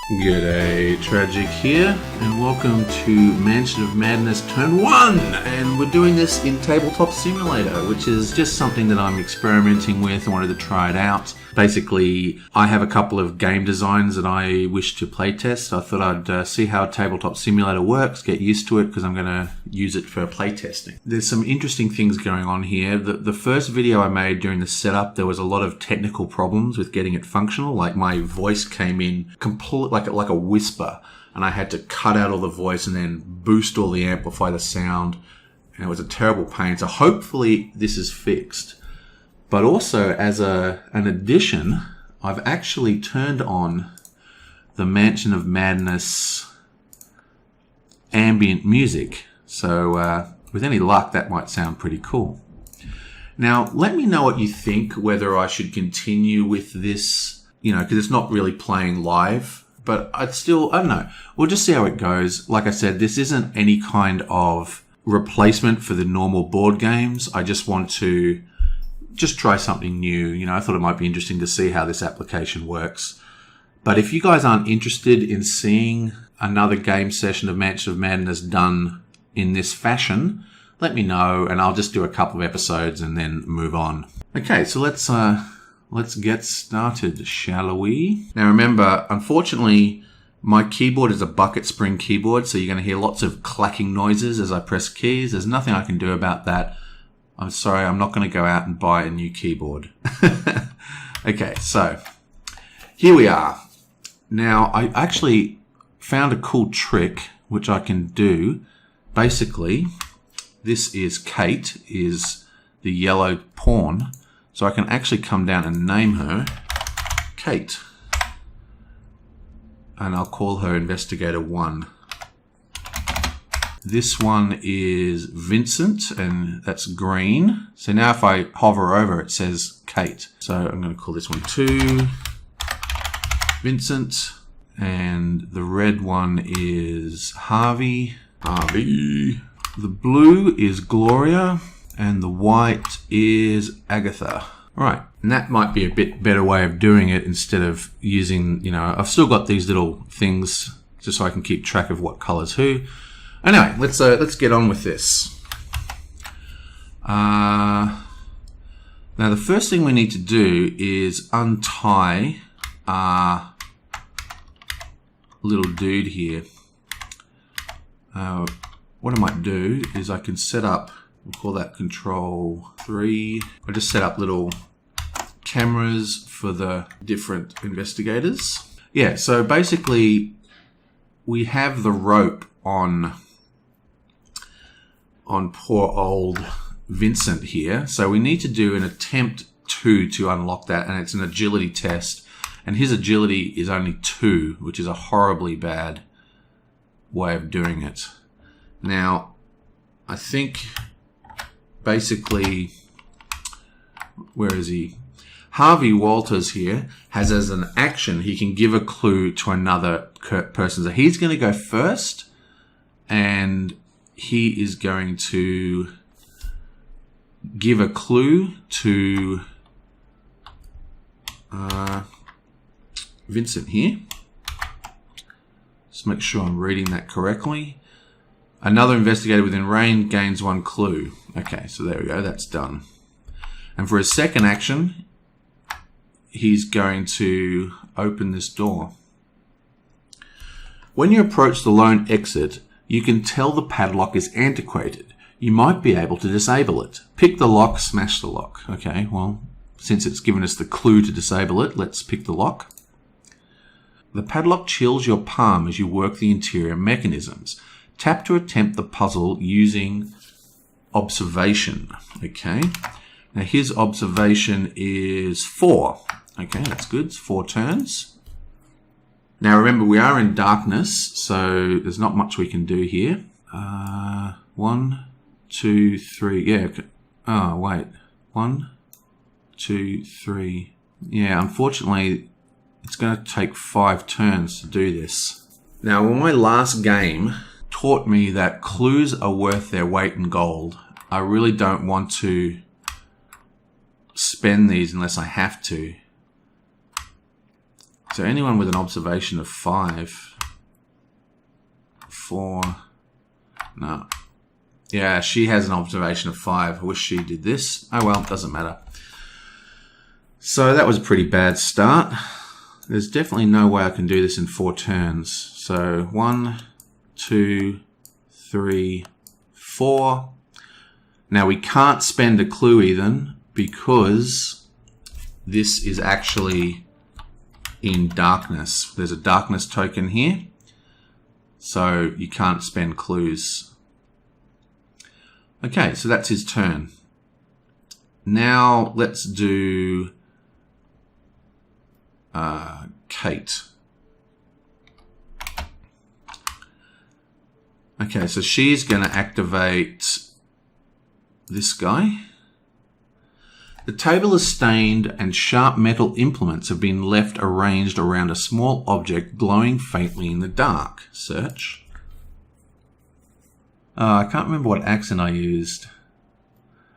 G'day, Tragic here, and welcome to Mansion of Madness Turn 1! And we're doing this in Tabletop Simulator, which is just something that I'm experimenting with. I wanted to try it out. Basically, I have a couple of game designs that I wish to playtest. I thought I'd see how Tabletop Simulator works, get used to it, because I'm going to use it for playtesting. There's some interesting things going on here. The first video I made during the setup, there was a lot of technical problems with getting it functional. Like my voice came in like a whisper, and I had to cut out all the voice and then boost all the amplify the sound, and it was a terrible pain. So hopefully this is fixed. But also, as an addition, I've actually turned on the Mansion of Madness ambient music. So with any luck, that might sound pretty cool. Now, let me know what you think, whether I should continue with this, because it's not really playing live. But I don't know. We'll just see how it goes. Like I said, this isn't any kind of replacement for the normal board games. I just want to try something new. I thought it might be interesting to see how this application works. But if you guys aren't interested in seeing another game session of Mansion of Madness done in this fashion, let me know, and I'll just do a couple of episodes and then move on. Okay, so let's get started, shall we? Now remember, unfortunately, my keyboard is a bucket spring keyboard, so you're going to hear lots of clacking noises as I press keys. There's nothing I can do about that. I'm sorry, I'm not going to go out and buy a new keyboard. Okay, so here we are. Now, I actually found a cool trick which I can do. Basically, this is Kate, is the yellow pawn. So I can actually come down and name her Kate. And I'll call her Investigator 1. This one is Vincent, and that's green. So now if I hover over, it says Kate. So I'm going to call this one 2, Vincent. And the red one is Harvey. The blue is Gloria. And the white is Agatha. All right, and that might be a bit better way of doing it instead of using, I've still got these little things just so I can keep track of what color's who. Anyway, let's get on with this. Now the first thing we need to do is untie our little dude here. What I might do is I can set up, we'll call that control 3. I just set up little cameras for the different investigators. Yeah, so basically we have the rope on poor old Vincent here. So we need to do an attempt to unlock that, and it's an agility test. And his agility is only 2, which is a horribly bad way of doing it. Now, I think basically, where is he? Harvey Walters here has as an action, he can give a clue to another person. So he's going to go first, and he is going to give a clue to Vincent here. Just make sure I'm reading that correctly. Another investigator within range gains 1 clue. Okay, so there we go, that's done. And for his second action, he's going to open this door. When you approach the lone exit, you can tell the padlock is antiquated. You might be able to disable it. Pick the lock, smash the lock. Okay, well, since it's given us the clue to disable it, let's pick the lock. The padlock chills your palm as you work the interior mechanisms. Tap to attempt the puzzle using observation. Okay, now his observation is 4. Okay, that's good. It's 4 turns. Now remember, we are in darkness, so there's not much we can do here. 1, 2, 3. Yeah. Okay. Oh wait. 1, 2, 3. Yeah. Unfortunately, it's going to take 5 turns to do this. Now, when my last game taught me that clues are worth their weight in gold, I really don't want to spend these unless I have to. So anyone with an observation of 5, 4, no. Yeah, she has an observation of 5. I wish she did this. Oh well, doesn't matter. So that was a pretty bad start. There's definitely no way I can do this in 4 turns. So 1, 2, 3, 4. Now we can't spend a clue even because this is actually in darkness. There's a darkness token here. So you can't spend clues. Okay, so that's his turn. Now let's do Kate. Okay, so she's going to activate this guy. The table is stained and sharp metal implements have been left arranged around a small object glowing faintly in the dark. Search. I can't remember what accent I used.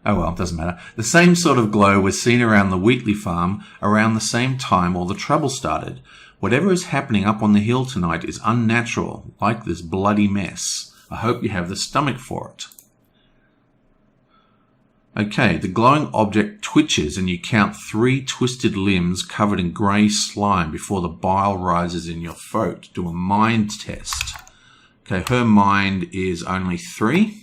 Oh well, doesn't matter. The same sort of glow was seen around the Wheatley farm around the same time all the trouble started. Whatever is happening up on the hill tonight is unnatural, like this bloody mess. I hope you have the stomach for it. Okay, the glowing object twitches and you count 3 twisted limbs covered in grey slime before the bile rises in your throat. Do a mind test. Okay, her mind is only 3.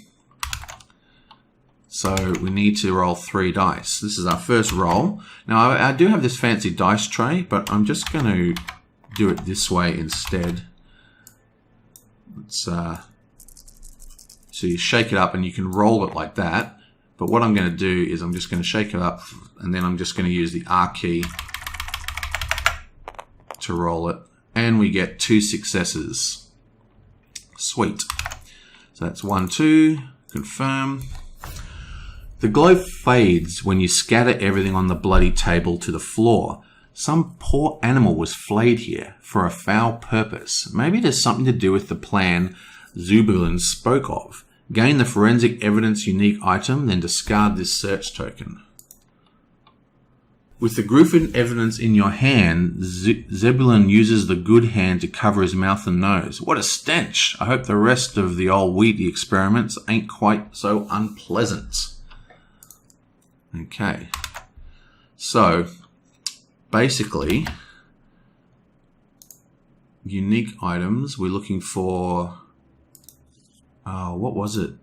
So we need to roll 3 dice. This is our first roll. Now I do have this fancy dice tray, but I'm just going to do it this way instead. Let's, so you shake it up and you can roll it like that. But what I'm going to do is I'm just going to shake it up and then I'm just going to use the R key to roll it. And we get 2 successes. Sweet. So that's 1, 2. Confirm. The glow fades when you scatter everything on the bloody table to the floor. Some poor animal was flayed here for a foul purpose. Maybe it has something to do with the plan Zubulin spoke of. Gain the forensic evidence unique item, then discard this search token. With the Griffin evidence in your hand, Zebulon uses the good hand to cover his mouth and nose. What a stench! I hope the rest of the old Wheatley experiments ain't quite so unpleasant. Okay, so basically, unique items, we're looking for, what was it?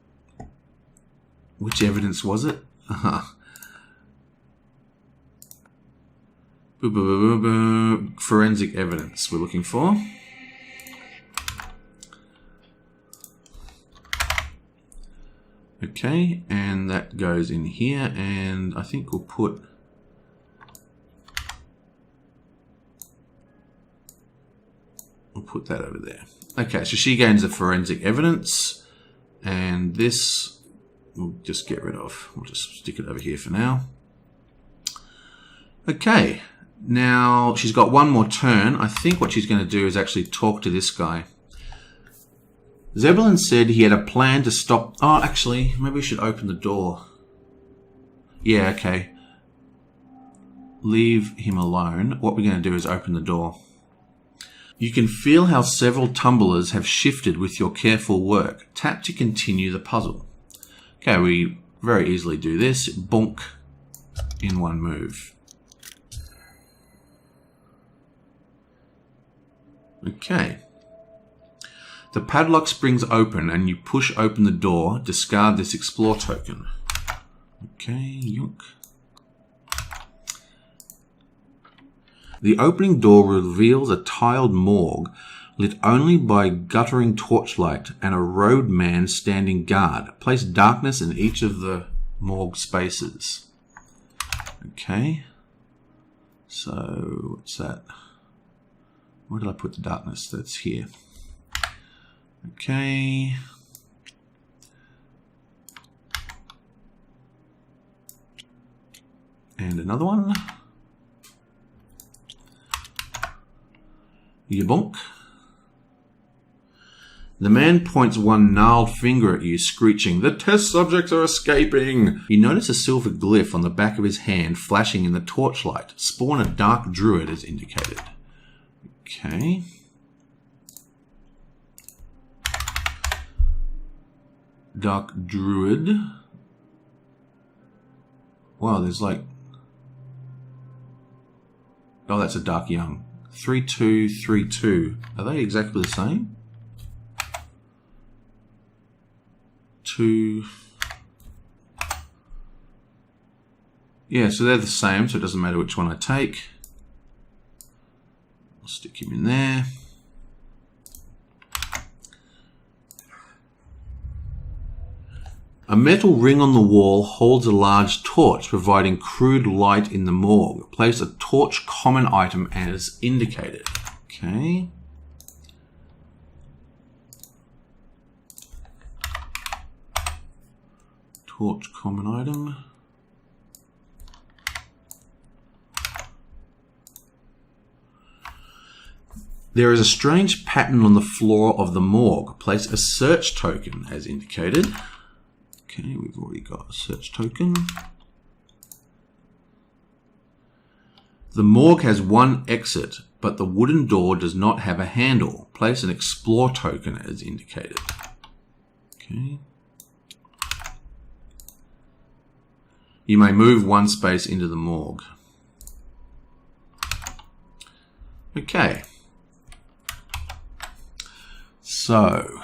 Which evidence was it? Forensic evidence we're looking for. Okay, and that goes in here, and I think we'll put that over there. Okay, so she gains the forensic evidence, and this we'll just get rid of. We'll just stick it over here for now. Okay, now she's got one more turn. I think what she's going to do is actually talk to this guy. Zebulon said he had a plan to stop... Oh, actually, maybe we should open the door. Yeah, okay. Leave him alone. What we're going to do is open the door. You can feel how several tumblers have shifted with your careful work. Tap to continue the puzzle. Okay, we very easily do this. Bonk in one move. Okay. The padlock springs open and you push open the door. Discard this explore token. Okay, yoink. The opening door reveals a tiled morgue lit only by guttering torchlight and a roadman standing guard. Place darkness in each of the morgue spaces. Okay. So, what's that? Where did I put the darkness? That's here. Okay. And another one. Yabonk. The man points one gnarled finger at you, screeching, "The test subjects are escaping!" You notice a silver glyph on the back of his hand flashing in the torchlight. Spawn a dark druid as indicated. Okay. Dark Druid. Wow, there's like... Oh, that's a Dark Young. 3-2, 3-2. Are they exactly the same? 2... Yeah, so they're the same, so it doesn't matter which one I take. I'll stick him in there. A metal ring on the wall holds a large torch, providing crude light in the morgue. Place a torch common item as indicated. Okay. Torch common item. There is a strange pattern on the floor of the morgue. Place a search token as indicated. Okay, we've already got a search token. The morgue has one exit, but the wooden door does not have a handle. Place an explore token as indicated. Okay. You may move one space into the morgue. Okay. So,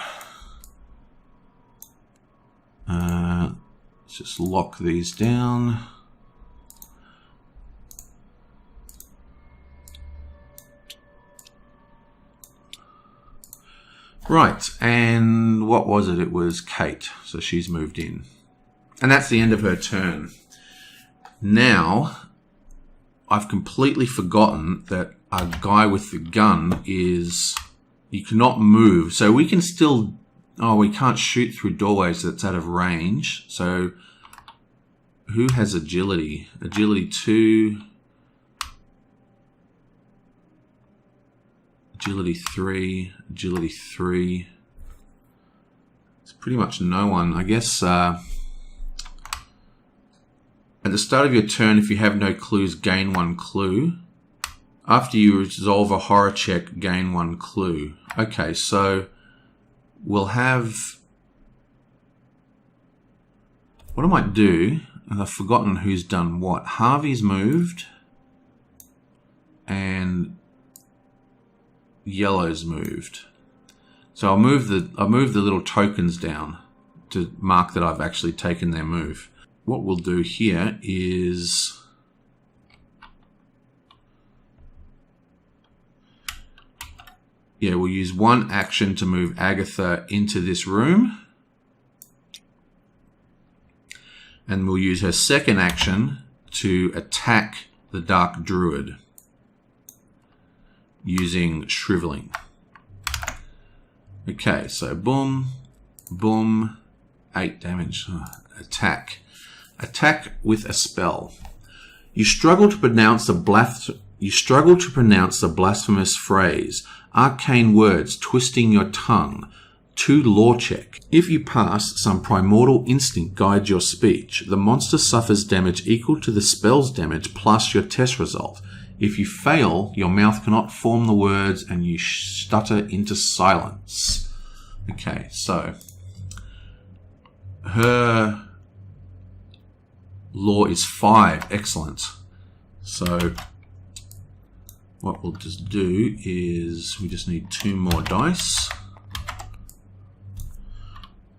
let's just lock these down. Right, and what was it? It was Kate, so she's moved in. And that's the end of her turn. Now, I've completely forgotten that a guy with the gun is... You cannot move, so we can still... Oh, we can't shoot through doorways that's out of range. So, who has agility? Agility 2. Agility 3. Agility 3. It's pretty much no one. I guess at the start of your turn, if you have no clues, gain 1 clue. After you resolve a horror check, gain 1 clue. Okay, so we'll have... What I might do, and I've forgotten who's done what. Harvey's moved, and Yellow's moved. So I'll move the little tokens down to mark that I've actually taken their move. What we'll do here is... Yeah, we'll use 1 action to move Agatha into this room. And we'll use her second action to attack the Dark Druid using Shriveling. Okay, so boom, boom, 8 damage. Attack. Attack with a spell. You struggle to pronounce the blasphemous phrase. Arcane words twisting your tongue. 2 lore check. If you pass, some primordial instinct guides your speech. The monster suffers damage equal to the spell's damage plus your test result. If you fail, your mouth cannot form the words and you stutter into silence. Okay, so her lore is 5. Excellent. So what we'll just do is we just need 2 more dice.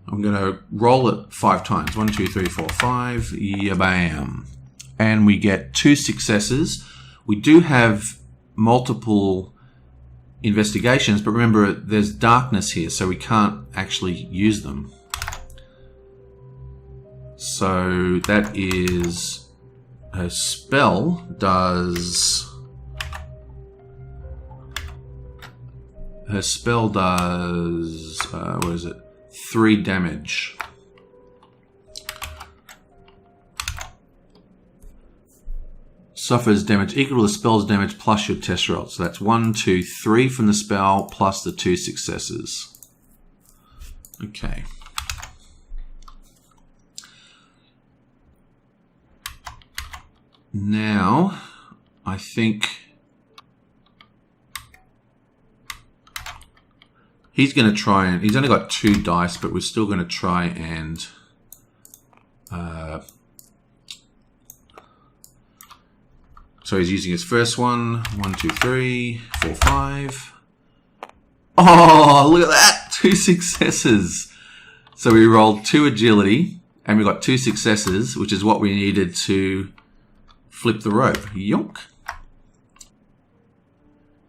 I'm going to roll it 5 times. 1, 2, 3, 4, 5. Yeah, bam. And we get 2 successes. We do have multiple investigations, but remember there's darkness here, so we can't actually use them. So that is... Her spell does... Her spell does... what is it? 3 damage. Suffers damage equal to the spell's damage plus your test roll. So that's 1, 2, 3 from the spell plus the 2 successes. Okay. Now, I think He's going to try and... He's only got 2 dice, but we're still going to try and... so he's using his first one. 1, 2, 3, 4, 5. Oh, look at that! 2 successes. So we rolled 2 agility, and we got 2 successes, which is what we needed to flip the rope. Yonk.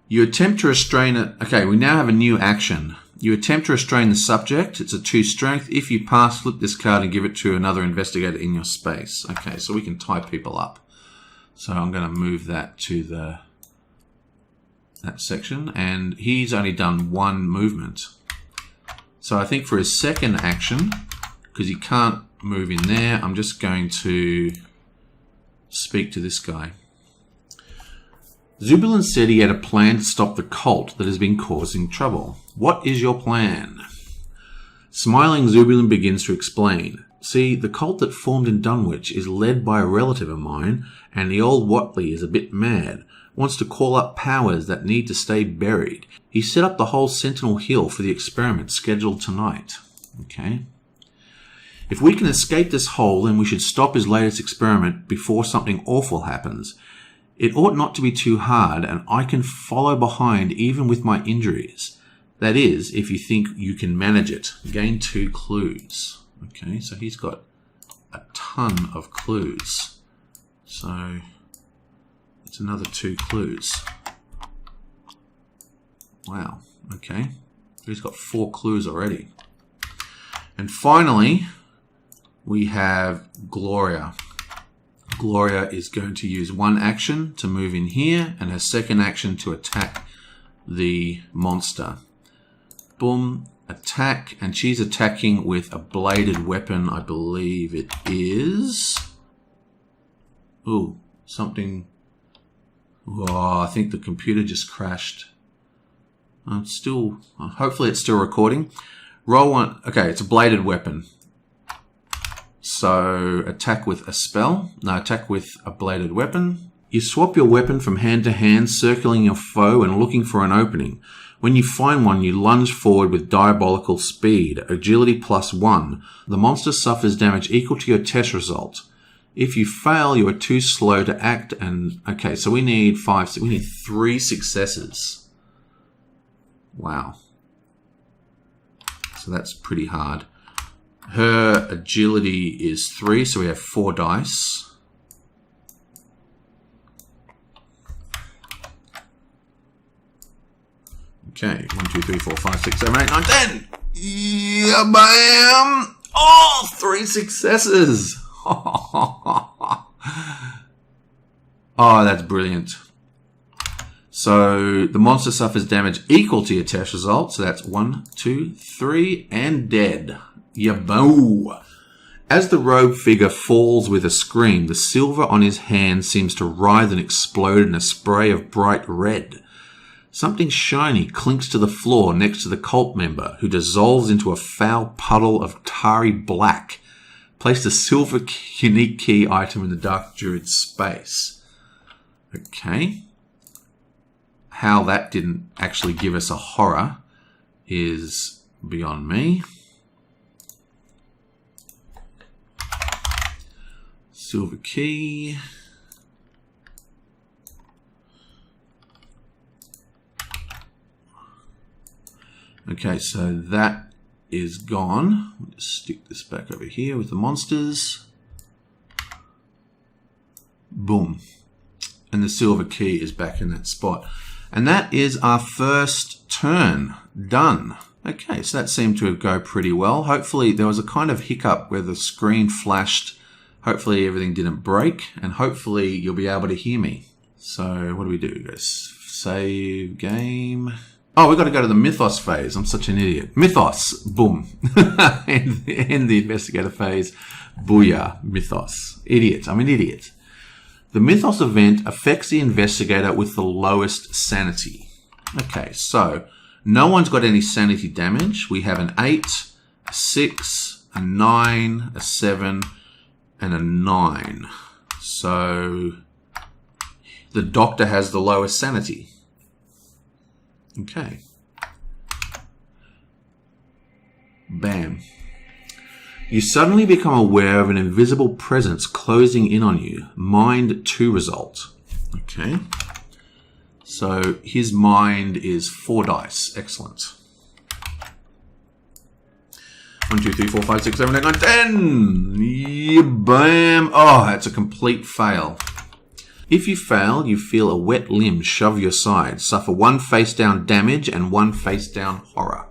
You attempt to restrain it. Okay, we now have a new action. You attempt to restrain the subject. It's a 2 strength. If you pass, flip this card and give it to another investigator in your space. Okay, so we can tie people up. So I'm going to move that to that section. And he's only done 1 movement. So I think for his second action, because he can't move in there, I'm just going to speak to this guy. Zubulin said he had a plan to stop the cult that has been causing trouble. What is your plan? Smiling, Zubulin begins to explain. See, the cult that formed in Dunwich is led by a relative of mine, and the old Watley is a bit mad, wants to call up powers that need to stay buried. He set up the whole Sentinel Hill for the experiment scheduled tonight. Okay. If we can escape this hole, then we should stop his latest experiment before something awful happens. It ought not to be too hard, and I can follow behind even with my injuries. That is, if you think you can manage it. Gain 2 clues. Okay, so he's got a ton of clues. So it's another 2 clues. Wow, okay. He's got 4 clues already. And finally, we have Gloria. Gloria is going to use 1 action to move in here and her second action to attack the monster. Boom, attack, and she's attacking with a bladed weapon. I believe it is... Ooh, something... Oh, I think the computer just crashed. It's still... Hopefully it's still recording. Roll 1... Okay, it's a bladed weapon. So, attack with a spell. No, attack with a bladed weapon. You swap your weapon from hand to hand, circling your foe and looking for an opening. When you find one, you lunge forward with diabolical speed. Agility +1. The monster suffers damage equal to your test result. If you fail, you are too slow to act and... Okay, so we need 3 successes. Wow. So that's pretty hard. Her agility is 3, so we have 4 dice. Okay, 1, 2, 3, 4, 5, 6, 7, 8, 9, 10! Yeah, bam! Oh, 3 successes! Oh, that's brilliant. So, the monster suffers damage equal to your test result, so that's 1, 2, 3, and dead. Yaboo! As the robed figure falls with a scream, the silver on his hand seems to writhe and explode in a spray of bright red. Something shiny clinks to the floor next to the cult member, who dissolves into a foul puddle of tarry black. Place the silver unique key item in the Dark Druid's space. Okay. How that didn't actually give us a horror is beyond me. Silver key. Okay, so that is gone. Let's stick this back over here with the monsters. Boom. And the silver key is back in that spot. And that is our first turn done. Okay, so that seemed to go pretty well. Hopefully there was a kind of hiccup where the screen flashed. Hopefully everything didn't break, and hopefully you'll be able to hear me. So what do? Go save game. Oh, we've got to go to the mythos phase. I'm such an idiot. Mythos. Boom. in the investigator phase. Booyah. Mythos. Idiot. I'm an idiot. The mythos event affects the investigator with the lowest sanity. Okay, so no one's got any sanity damage. We have an 8, a 6, a 9, a 7, and a 9. So the doctor has the lowest sanity. Okay. Bam. You suddenly become aware of an invisible presence closing in on you. Mind 2 result. Okay. So his mind is 4 dice. Excellent. 1, 2, 3, 4, 5, 6, 7, 8, 9, 10. Yeah, bam. Oh, that's a complete fail. If you fail, you feel a wet limb shove your side. Suffer 1 face down damage and 1 face down horror.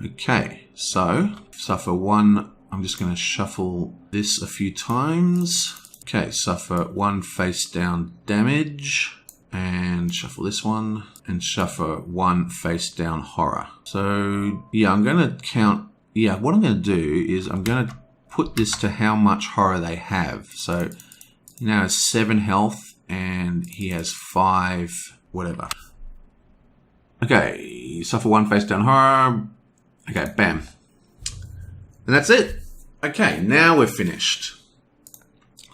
Okay, so suffer 1. I'm just going to shuffle this a few times. Okay, suffer 1 face down damage. And shuffle this one. And suffer 1 face down horror. So, yeah, I'm going to count. Yeah, what I'm going to do is I'm going to put this to how much horror they have. So, he now has 7 health and he has 5 whatever. Okay, suffer 1 face down horror. Okay, bam. And that's it. Okay, now we're finished.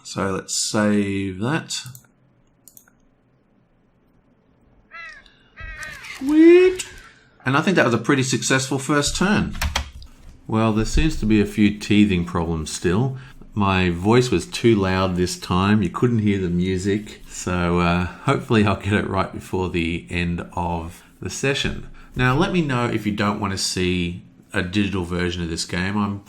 So let's save that. Sweet. And I think that was a pretty successful first turn. Well, there seems to be a few teething problems still. My voice was too loud this time. You couldn't hear the music. So hopefully I'll get it right before the end of the session. Now, let me know if you don't want to see a digital version of this game. I'm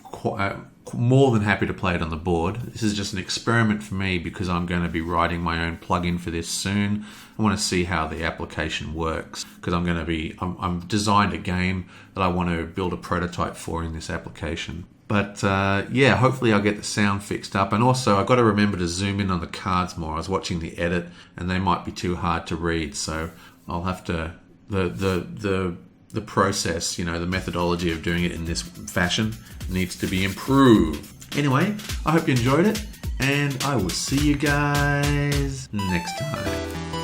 more than happy to play it on the board. This is just an experiment for me because I'm going to be writing my own plugin for this soon. I want to see how the application works because I've designed a game that I want to build a prototype for in this application. But yeah, hopefully I'll get the sound fixed up. And also I've got to remember to zoom in on the cards more. I was watching the edit and they might be too hard to read. So I'll have to, the process, the methodology of doing it in this fashion needs to be improved. Anyway, I hope you enjoyed it and I will see you guys next time.